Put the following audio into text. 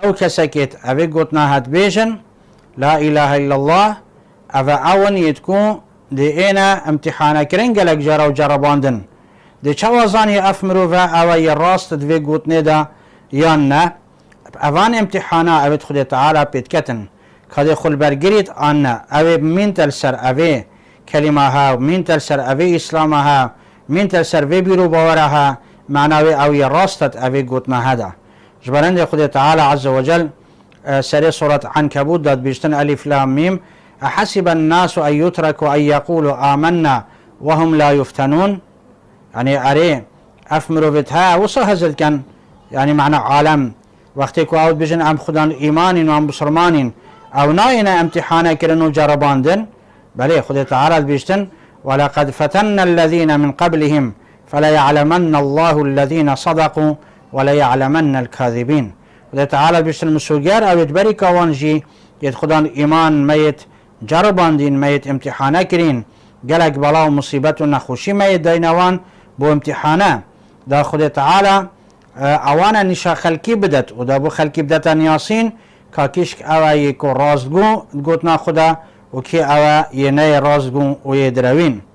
او كسكت اوي قوتنا هات بيجن لا اله الا الله افا اون يتكون دي اينا امتحانا كرين قلق جرى وجرباندن دي چوازاني افمروفا او يراست دوي قوتني دا يانا اوان امتحانا اوي خود تعالى بيتكتن كده خل برگريت آنا اوي من تلسر اوي كلمة ها من تلسر اوي اسلامها من تلسر وي بيرو باورها معناوي اوي راستت اوي قوتنا هذا جبرند خود تعالى عز وجل سري سورة عنكبوت داد بيجتن ألف لام ميم أحسب الناس أن يتركوا أن يقولوا آمنا وهم لا يفتنون يعني أري أفمرو بتها وصهزل كان يعني معنى عالم وقتك أود بيجن أم خدان إيمان وأم بسرمان أو ناينا امتحانا كرنو جرباندن بلي خود تعالى بيجتن ولقد فتنا الذين من قبلهم فلا يعلمن الله الذين صدقوا ولا يعلمن الكاذبين خود تعالى بيجتن مسوجر أو يتبري كوانجي يدخدان إيمان ميت جرباندين ميت امتحانا كرين قلق بلاو مصيبتنا خوشي ميت دينوان بو امتحانا دا خود تعالى اوانا نشا خلقي بدت ودا بو خلقي بدت ياسين كاكيشك اوا يكو رازقو قوتنا خدا وكي اوا يناي رازقو ويدروين